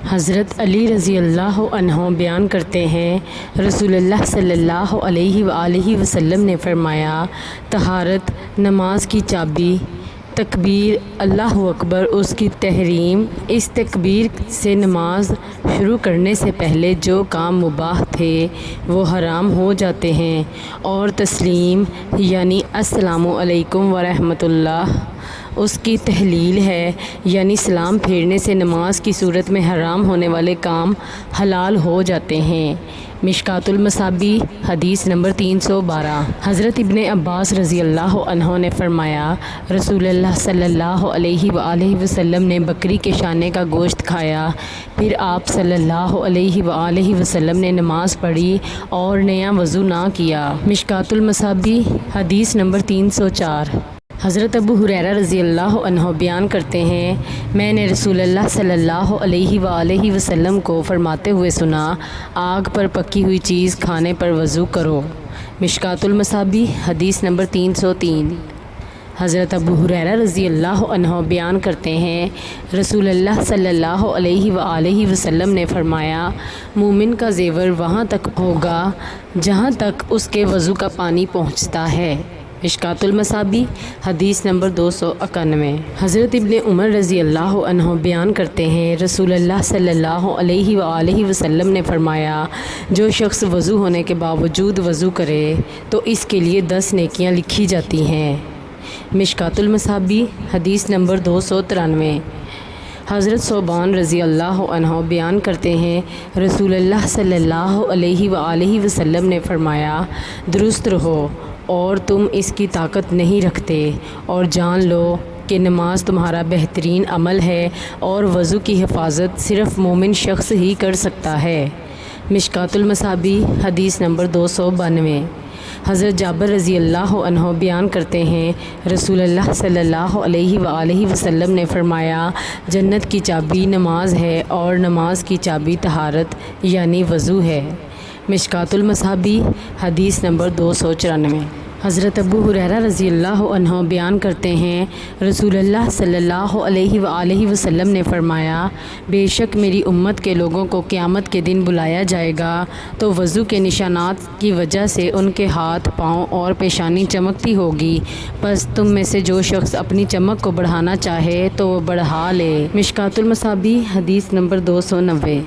حضرت علی رضی اللہ عنہ بیان کرتے ہیں، رسول اللہ صلی اللہ علیہ وآلہ وسلم نے فرمایا، طہارت نماز کی چابی، تکبیر اللہ اکبر اس کی تحریم، اس تکبیر سے نماز شروع کرنے سے پہلے جو کام مباح تھے وہ حرام ہو جاتے ہیں، اور تسلیم یعنی السلام علیکم ورحمۃ اللہ اس کی تحلیل ہے، یعنی سلام پھیرنے سے نماز کی صورت میں حرام ہونے والے کام حلال ہو جاتے ہیں۔ مشکوٰۃ المصابیح حدیث نمبر 312۔ حضرت ابن عباس رضی اللہ عنہ نے فرمایا، رسول اللہ صلی اللہ علیہ وآلہ وسلم نے بکری کے شانے کا گوشت کھایا، پھر آپ صلی اللہ علیہ وآلہ وسلم نے نماز پڑھی اور نیا وضو نہ کیا۔ مشکوٰۃ المصابیح حدیث نمبر 304۔ حضرت ابو ہریرہ رضی اللہ عنہ بیان کرتے ہیں، میں نے رسول اللہ صلی اللہ علیہ وآلہ وسلم کو فرماتے ہوئے سنا، آگ پر پکی ہوئی چیز کھانے پر وضو کرو۔ مشکوٰۃ المصابیح حدیث نمبر 303۔ حضرت ابو ہریرہ رضی اللہ عنہ بیان کرتے ہیں، رسول اللہ صلی اللہ علیہ وآلہ وسلم نے فرمایا، مومن کا زیور وہاں تک ہوگا جہاں تک اس کے وضو کا پانی پہنچتا ہے۔ مشکوٰۃ المصابیح حدیث نمبر 291۔ حضرت ابن عمر رضی اللہ عنہ بیان کرتے ہیں، رسول اللہ صلی اللہ علیہ وآلہ وسلم نے فرمایا، جو شخص وضو ہونے کے باوجود وضو کرے تو اس کے لیے 10 نیکیاں لکھی جاتی ہیں۔ مشکوٰۃ المصابیح حدیث نمبر 293۔ حضرت ثوبان رضی اللہ عنہ بیان کرتے ہیں، رسول اللہ صلی اللہ علیہ وآلہ وسلم نے فرمایا، درست رہو اور تم اس کی طاقت نہیں رکھتے، اور جان لو کہ نماز تمہارا بہترین عمل ہے اور وضو کی حفاظت صرف مومن شخص ہی کر سکتا ہے۔ مشکوٰۃ المصابیح حدیث نمبر 292۔ حضرت جابر رضی اللہ عنہ بیان کرتے ہیں، رسول اللہ صلی اللہ علیہ وآلہ وسلم نے فرمایا، جنت کی چابی نماز ہے اور نماز کی چابی طہارت یعنی وضو ہے۔ مشکوٰۃ المصابیح حدیث نمبر 294۔ حضرت ابو ہریرہ رضی اللہ عنہ بیان کرتے ہیں، رسول اللہ صلی اللہ علیہ وآلہ وسلم نے فرمایا، بے شک میری امت کے لوگوں کو قیامت کے دن بلایا جائے گا تو وضو کے نشانات کی وجہ سے ان کے ہاتھ، پاؤں اور پیشانی چمکتی ہوگی، پس تم میں سے جو شخص اپنی چمک کو بڑھانا چاہے تو وہ بڑھا لے۔ مشکوٰۃ المصابیح حدیث نمبر 290۔